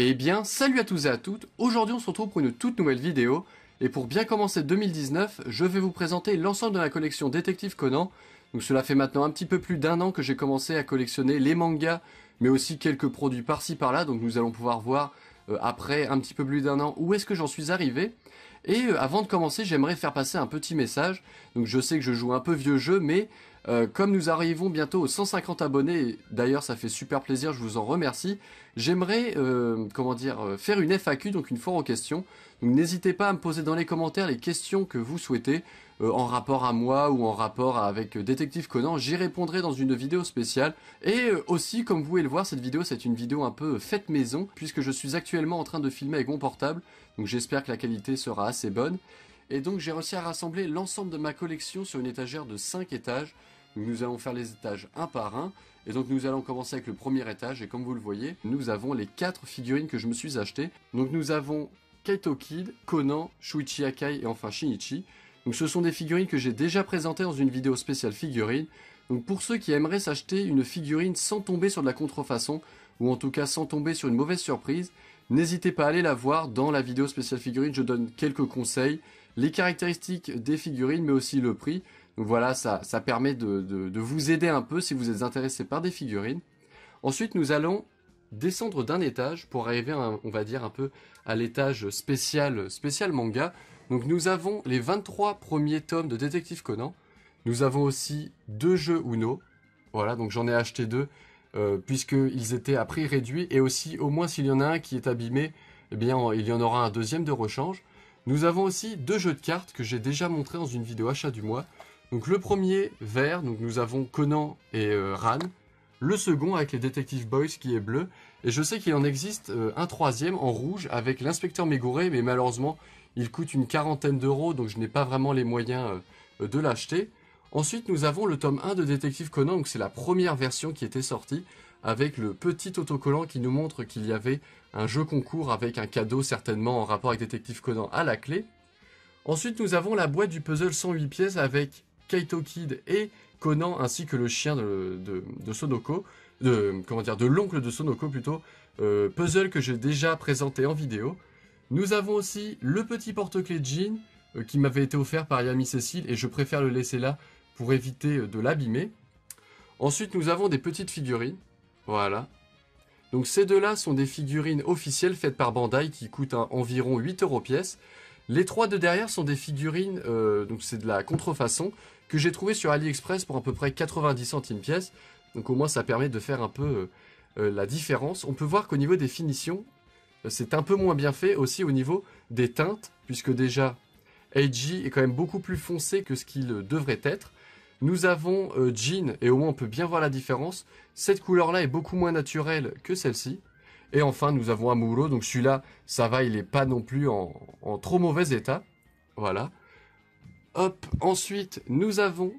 Eh bien, salut à tous et à toutes, aujourd'hui on se retrouve pour une toute nouvelle vidéo, et pour bien commencer 2019, je vais vous présenter l'ensemble de la collection Détective Conan. Donc cela fait maintenant un petit peu plus d'un an que j'ai commencé à collectionner les mangas, mais aussi quelques produits par-ci par-là, donc nous allons pouvoir voir après un petit peu plus d'un an où est-ce que j'en suis arrivé. Et avant de commencer, j'aimerais faire passer un petit message. Donc je sais que je joue un peu vieux jeu, mais comme nous arrivons bientôt aux 150 abonnés, et d'ailleurs ça fait super plaisir, je vous en remercie, j'aimerais faire une FAQ, donc une foire aux questions. Donc n'hésitez pas à me poser dans les commentaires les questions que vous souhaitez, en rapport à moi ou en rapport avec Détective Conan, j'y répondrai dans une vidéo spéciale. Et aussi, comme vous pouvez le voir, cette vidéo c'est une vidéo un peu faite maison, puisque je suis actuellement en train de filmer avec mon portable, donc j'espère que la qualité sera assez bonne. Et donc j'ai réussi à rassembler l'ensemble de ma collection sur une étagère de 5 étages. Donc nous allons faire les étages un par un. Et donc nous allons commencer avec le premier étage. Et comme vous le voyez, nous avons les 4 figurines que je me suis achetées. Donc nous avons Kaito Kid, Conan, Shuichi Akai et enfin Shinichi. Donc ce sont des figurines que j'ai déjà présentées dans une vidéo spéciale figurine. Donc pour ceux qui aimeraient s'acheter une figurine sans tomber sur de la contrefaçon, ou en tout cas sans tomber sur une mauvaise surprise, n'hésitez pas à aller la voir dans la vidéo spéciale figurine, je donne quelques conseils, les caractéristiques des figurines mais aussi le prix. Donc voilà, ça permet de vous aider un peu si vous êtes intéressé par des figurines. Ensuite nous allons descendre d'un étage pour arriver on va dire un peu à l'étage spécial manga. Donc nous avons les 23 premiers tomes de Détective Conan. Nous avons aussi 2 jeux Uno. Voilà, donc j'en ai acheté 2 puisqu'ils étaient à prix réduit. Et aussi, au moins s'il y en a un qui est abîmé, eh bien il y en aura un deuxième de rechange. Nous avons aussi 2 jeux de cartes que j'ai déjà montré dans une vidéo achat du mois. Donc le premier vert, donc nous avons Conan et Ran. Le second avec les Detective Boys qui est bleu. Et je sais qu'il en existe un troisième en rouge avec l'inspecteur Megure, mais malheureusement il coûte une quarantaine d'euros, donc je n'ai pas vraiment les moyens de l'acheter. Ensuite nous avons le tome 1 de Détective Conan, donc c'est la première version qui était sortie, avec le petit autocollant qui nous montre qu'il y avait un jeu concours avec un cadeau certainement en rapport avec Détective Conan à la clé. Ensuite nous avons la boîte du puzzle 108 pièces avec Kaito Kid et Conan ainsi que le chien de Sonoko, de l'oncle de Sonoko plutôt, puzzle que j'ai déjà présenté en vidéo. Nous avons aussi le petit porte-clés Jean qui m'avait été offert par Yami Cécile et je préfère le laisser là pour éviter de l'abîmer. Ensuite nous avons des petites figurines, voilà. Donc ces deux-là sont des figurines officielles faites par Bandai qui coûtent environ 8 € pièce. Les 3 de derrière sont des figurines, donc c'est de la contrefaçon, que j'ai trouvé sur AliExpress pour à peu près 90 centimes pièce. Donc au moins ça permet de faire un peu la différence. On peut voir qu'au niveau des finitions, c'est un peu moins bien fait aussi au niveau des teintes, puisque déjà Eiji est quand même beaucoup plus foncé que ce qu'il devrait être. Nous avons Jean, et au moins on peut bien voir la différence. Cette couleur-là est beaucoup moins naturelle que celle-ci. Et enfin nous avons Amuro, donc celui-là, ça va, il n'est pas non plus en trop mauvais état. Voilà. Hop, ensuite nous avons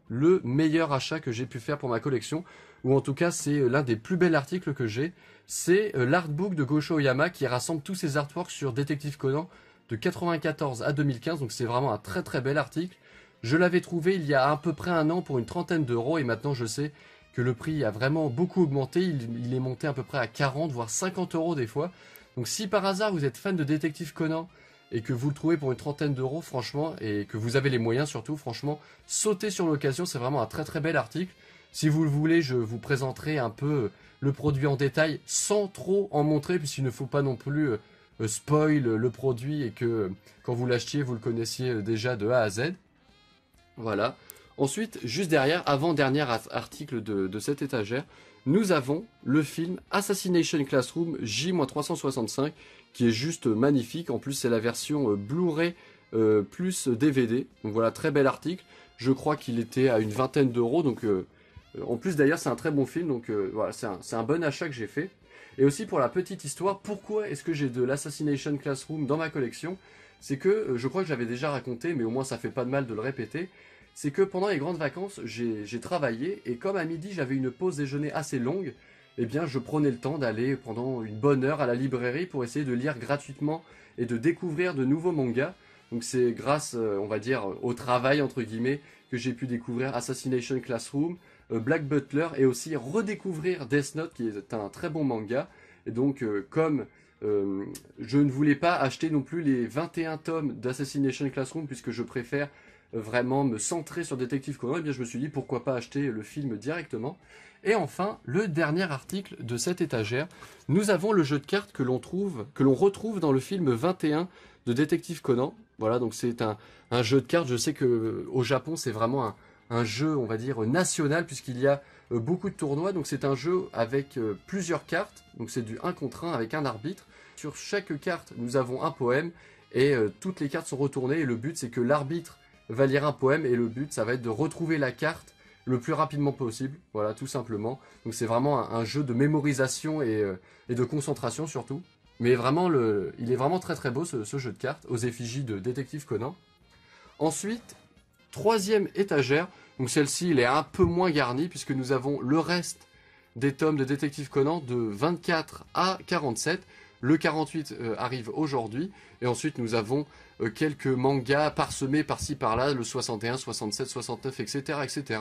le meilleur achat que j'ai pu faire pour ma collection, ou en tout cas c'est l'un des plus bels articles que j'ai. C'est l'artbook de Gosho Oyama qui rassemble tous ses artworks sur Détective Conan de 94 à 2015, donc c'est vraiment un très très bel article. Je l'avais trouvé il y a à peu près un an pour une trentaine d'euros et maintenant je sais que le prix a vraiment beaucoup augmenté, il est monté à peu près à 40 voire 50 € des fois. Donc si par hasard vous êtes fan de Détective Conan et que vous le trouvez pour une trentaine d'euros franchement, et que vous avez les moyens surtout, franchement, sautez sur l'occasion, c'est vraiment un très très bel article. Si vous le voulez, je vous présenterai un peu le produit en détail sans trop en montrer puisqu'il ne faut pas non plus spoil le produit et que quand vous l'achetiez, vous le connaissiez déjà de A à Z. Voilà. Ensuite, juste derrière, avant-dernier article de cette étagère, nous avons le film Assassination Classroom J-365 qui est juste magnifique. En plus, c'est la version Blu-ray plus DVD. Donc voilà, très bel article. Je crois qu'il était à une vingtaine d'euros. Donc, en plus, d'ailleurs, c'est un très bon film. Donc voilà, c'est un bon achat que j'ai fait. Et aussi pour la petite histoire, pourquoi est-ce que j'ai de l'Assassination Classroom dans ma collection? C'est que, je crois que j'avais déjà raconté, mais au moins ça fait pas de mal de le répéter. C'est que pendant les grandes vacances, j'ai travaillé, et comme à midi j'avais une pause déjeuner assez longue, eh bien je prenais le temps d'aller pendant une bonne heure à la librairie pour essayer de lire gratuitement et de découvrir de nouveaux mangas. Donc c'est grâce, on va dire, au travail entre guillemets, que j'ai pu découvrir Assassination Classroom, Black Butler, et aussi redécouvrir Death Note qui est un très bon manga. Et donc, comme je ne voulais pas acheter non plus les 21 tomes d'Assassination Classroom, puisque je préfère vraiment me centrer sur Détective Conan, et bien je me suis dit pourquoi pas acheter le film directement. Et enfin, le dernier article de cette étagère, nous avons le jeu de cartes que l'on retrouve dans le film 21 de Détective Conan. Voilà, donc c'est un jeu de cartes. Je sais que au Japon, c'est vraiment un jeu, on va dire, national, puisqu'il y a beaucoup de tournois. Donc c'est un jeu avec plusieurs cartes. Donc c'est du 1 contre 1 avec un arbitre. Sur chaque carte, nous avons un poème et toutes les cartes sont retournées. Et le but, c'est que l'arbitre va lire un poème et le but, ça va être de retrouver la carte le plus rapidement possible. Voilà, tout simplement. Donc c'est vraiment un jeu de mémorisation et de concentration surtout. Mais vraiment, il est vraiment très très beau ce jeu de cartes aux effigies de Détective Conan. Ensuite, troisième étagère. Donc celle-ci, elle est un peu moins garnie puisque nous avons le reste des tomes de Détective Conan de 24 à 47. Le 48 arrive aujourd'hui. Et ensuite, nous avons quelques mangas parsemés par-ci par-là, le 61, 67, 69, etc., etc.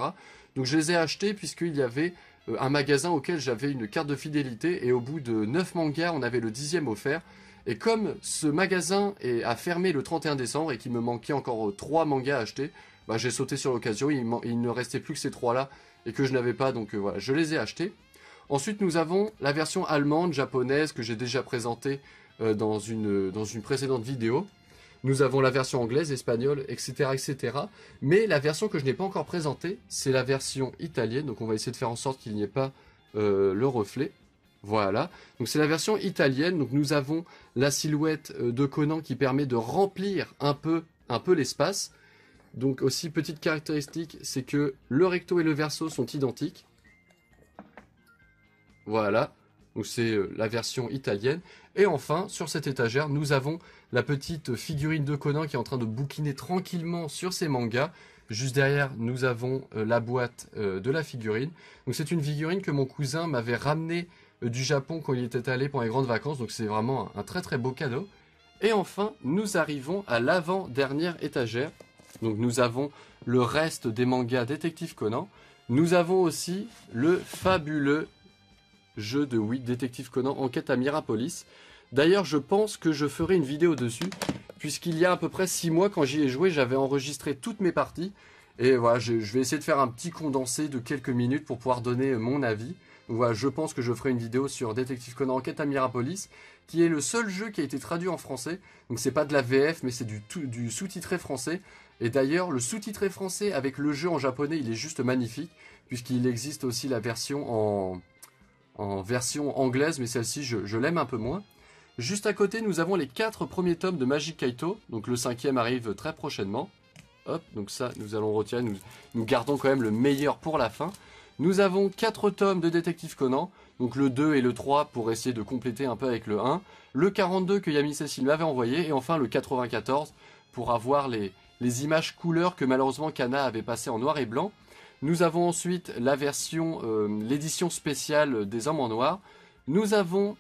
Donc je les ai achetés puisqu'il y avait un magasin auquel j'avais une carte de fidélité. Et au bout de 9 mangas, on avait le 10e offert. Et comme ce magasin a fermé le 31 décembre et qu'il me manquait encore 3 mangas à acheter, bah, j'ai sauté sur l'occasion. Il ne restait plus que ces 3-là et que je n'avais pas. Donc voilà, je les ai achetés. Ensuite, nous avons la version allemande, japonaise, que j'ai déjà présentée dans une précédente vidéo. Nous avons la version anglaise, espagnole, etc., etc. Mais la version que je n'ai pas encore présentée, c'est la version italienne. Donc on va essayer de faire en sorte qu'il n'y ait pas le reflet. Voilà. Donc c'est la version italienne. Donc nous avons la silhouette de Conan qui permet de remplir un peu l'espace. Donc aussi, petite caractéristique, c'est que le recto et le verso sont identiques. Voilà, donc c'est la version italienne. Et enfin, sur cette étagère, nous avons la petite figurine de Conan qui est en train de bouquiner tranquillement sur ses mangas. Juste derrière, nous avons la boîte de la figurine. Donc c'est une figurine que mon cousin m'avait ramenée du Japon quand il était allé pour les grandes vacances. Donc c'est vraiment un très très beau cadeau. Et enfin, nous arrivons à l'avant-dernière étagère. Donc nous avons le reste des mangas Détective Conan. Nous avons aussi le fabuleux jeu de Wii Détective Conan Enquête à Mirapolis. D'ailleurs, je pense que je ferai une vidéo dessus, puisqu'il y a à peu près 6 mois, quand j'y ai joué, j'avais enregistré toutes mes parties. Et voilà, je vais essayer de faire un petit condensé de quelques minutes pour pouvoir donner mon avis. Donc voilà, je pense que je ferai une vidéo sur Détective Conan Enquête à Mirapolis, qui est le seul jeu qui a été traduit en français. Donc c'est pas de la VF, mais c'est du sous-titré français. Et d'ailleurs, le sous-titré français avec le jeu en japonais, il est juste magnifique, puisqu'il existe aussi la version en version anglaise, mais celle-ci, je l'aime un peu moins. Juste à côté, nous avons les 4 premiers tomes de Magic Kaito. Donc le 5e arrive très prochainement. Hop, donc ça, nous allons retirer. Nous gardons quand même le meilleur pour la fin. Nous avons 4 tomes de Détective Conan. Donc le 2 et le 3 pour essayer de compléter un peu avec le 1. Le 42 que Yami Cécile m'avait envoyé. Et enfin le 94 pour avoir les images couleurs que malheureusement Kana avait passées en noir et blanc. Nous avons ensuite la version, l'édition spéciale des Hommes en Noir. Nous avons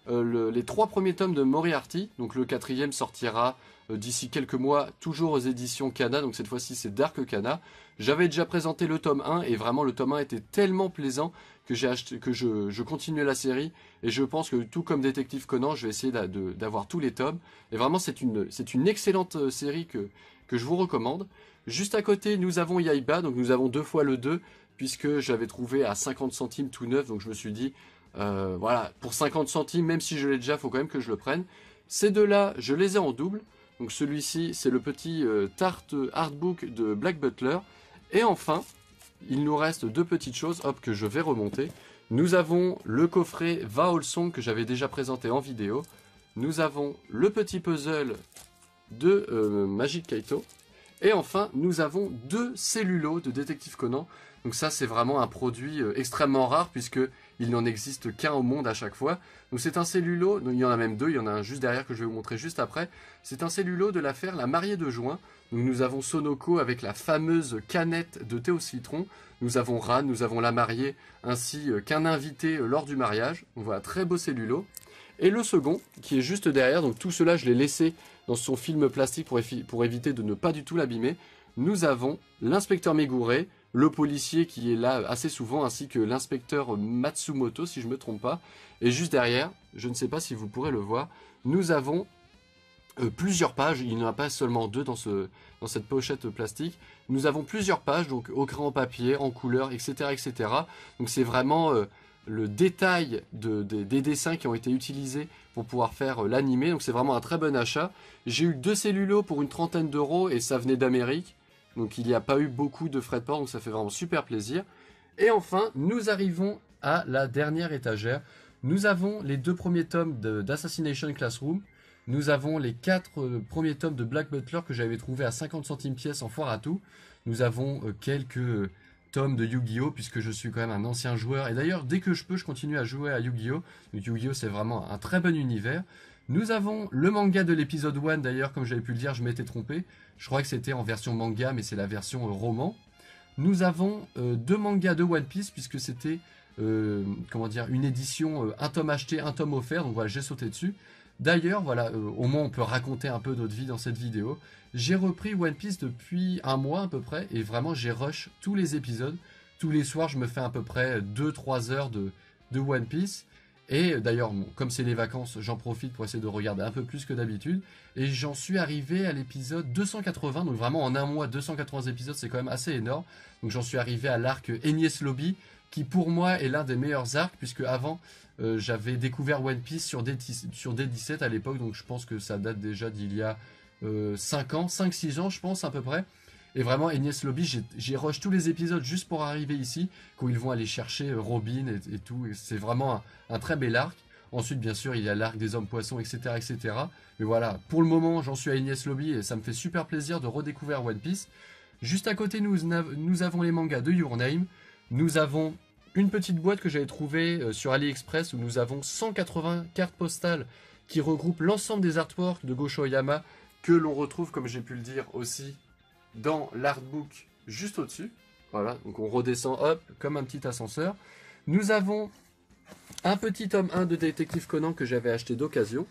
les 3 premiers tomes de Moriarty. Donc le 4e sortira d'ici quelques mois, toujours aux éditions Kana. Donc cette fois-ci, c'est Dark Kana. J'avais déjà présenté le tome 1 et vraiment le tome 1 était tellement plaisant que je continuais la série. Et je pense que tout comme Détective Conan, je vais essayer d'avoir tous les tomes. Et vraiment, c'est une excellente série que je vous recommande. Juste à côté, nous avons Yaiba, donc nous avons 2 fois le 2, puisque j'avais trouvé à 50 centimes tout neuf, donc je me suis dit, voilà, pour 50 centimes, même si je l'ai déjà, il faut quand même que je le prenne. Ces deux-là, je les ai en double, donc celui-ci, c'est le petit Tarte Artbook de Black Butler. Et enfin, il nous reste 2 petites choses, hop, que je vais remonter. Nous avons le coffret Va Song que j'avais déjà présenté en vidéo. Nous avons le petit puzzle de Magic Kaito. Et enfin, nous avons 2 cellulos de Détective Conan. Donc ça, c'est vraiment un produit extrêmement rare puisqu'il n'en existe qu'un au monde à chaque fois. Donc c'est un cellulo, donc il y en a même 2, il y en a un juste derrière que je vais vous montrer juste après. C'est un cellulo de l'affaire La Mariée de Juin. Donc nous avons Sonoko avec la fameuse canette de thé au citron. Nous avons Ran, nous avons la mariée, ainsi qu'un invité lors du mariage. Donc voilà, très beau cellulo. Et le second, qui est juste derrière, donc tout cela je l'ai laissé dans son film plastique pour éviter de ne pas du tout l'abîmer. Nous avons l'inspecteur Megure, le policier qui est là assez souvent, ainsi que l'inspecteur Matsumoto, si je ne me trompe pas. Et juste derrière, je ne sais pas si vous pourrez le voir, nous avons plusieurs pages, il n'y en a pas seulement 2 dans cette pochette plastique, nous avons plusieurs pages, donc au crayon papier, en couleur, etc. etc. Donc c'est vraiment le détail des dessins qui ont été utilisés pour pouvoir faire l'animé, donc c'est vraiment un très bon achat. J'ai eu 2 cellulos pour une trentaine d'euros et ça venait d'Amérique, donc il n'y a pas eu beaucoup de frais de port, donc ça fait vraiment super plaisir. Et enfin, nous arrivons à la dernière étagère. Nous avons les 2 premiers tomes d'Assassination Classroom. Nous avons les 4 premiers tomes de Black Butler que j'avais trouvé à 50 centimes pièce en foire à tout. Nous avons quelques tomes de Yu-Gi-Oh! Puisque je suis quand même un ancien joueur. Et d'ailleurs, dès que je peux, je continue à jouer à Yu-Gi-Oh! Donc Yu-Gi-Oh! C'est vraiment un très bon univers. Nous avons le manga de l'épisode 1, d'ailleurs, comme j'avais pu le dire, je m'étais trompé. Je crois que c'était en version manga, mais c'est la version roman. Nous avons 2 mangas de One Piece, puisque c'était comment dire, une édition, un tome acheté, un tome offert. Donc voilà, j'ai sauté dessus. D'ailleurs, voilà, au moins on peut raconter un peu notre vie dans cette vidéo. J'ai repris One Piece depuis un mois à peu près, et vraiment j'ai rush tous les épisodes. Tous les soirs, je me fais à peu près 2-3 heures de One Piece. Et d'ailleurs, bon, comme c'est les vacances, j'en profite pour essayer de regarder un peu plus que d'habitude. Et j'en suis arrivé à l'épisode 280, donc vraiment en un mois, 280 épisodes, c'est quand même assez énorme. Donc j'en suis arrivé à l'arc Enies Lobby, qui pour moi est l'un des meilleurs arcs, puisque avant j'avais découvert One Piece sur D17 à l'époque, donc je pense que ça date déjà d'il y a 5 ans, 5-6 ans je pense à peu près. Et vraiment Enies Lobby, j'ai rush tous les épisodes juste pour arriver ici, quand ils vont aller chercher Robin et tout, et c'est vraiment un très bel arc. Ensuite bien sûr il y a l'arc des hommes poissons, etc. etc. Mais voilà, pour le moment j'en suis à Enies Lobby et ça me fait super plaisir de redécouvrir One Piece. Juste à côté nous avons les mangas de Your Name. Nous avons une petite boîte que j'avais trouvée sur AliExpress où nous avons 180 cartes postales qui regroupent l'ensemble des artworks de Gosho Oyama que l'on retrouve, comme j'ai pu le dire aussi, dans l'artbook juste au-dessus. Voilà, donc on redescend, hop, comme un petit ascenseur. Nous avons un petit tome 1 de Détective Conan que j'avais acheté d'occasion.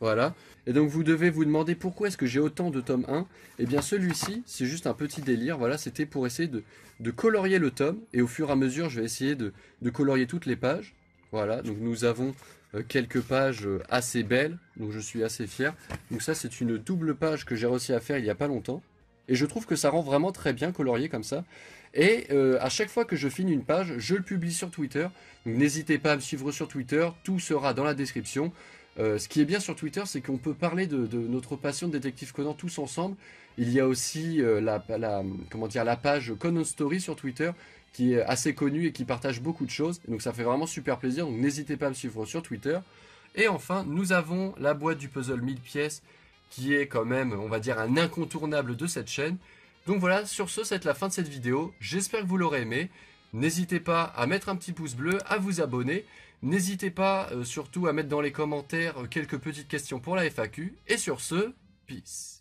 Voilà, et donc vous devez vous demander pourquoi est-ce que j'ai autant de tomes 1. Et bien celui-ci, c'est juste un petit délire, voilà, c'était pour essayer de colorier le tome. Et au fur et à mesure, je vais essayer de colorier toutes les pages. Voilà, donc nous avons quelques pages assez belles, donc je suis assez fier. Donc ça c'est une double page que j'ai réussi à faire il n'y a pas longtemps. Et je trouve que ça rend vraiment très bien colorié comme ça. Et à chaque fois que je finis une page, je le publie sur Twitter. Donc n'hésitez pas à me suivre sur Twitter, tout sera dans la description. Ce qui est bien sur Twitter, c'est qu'on peut parler de notre passion de Détective Conan tous ensemble. Il y a aussi la page Conan Story sur Twitter qui est assez connue et qui partage beaucoup de choses. Donc ça fait vraiment super plaisir, donc n'hésitez pas à me suivre sur Twitter. Et enfin, nous avons la boîte du puzzle 1000 pièces qui est quand même, on va dire, un incontournable de cette chaîne. Donc voilà, sur ce, c'est la fin de cette vidéo. J'espère que vous l'aurez aimé. N'hésitez pas à mettre un petit pouce bleu, à vous abonner. N'hésitez pas surtout à mettre dans les commentaires quelques petites questions pour la FAQ. Et sur ce, peace.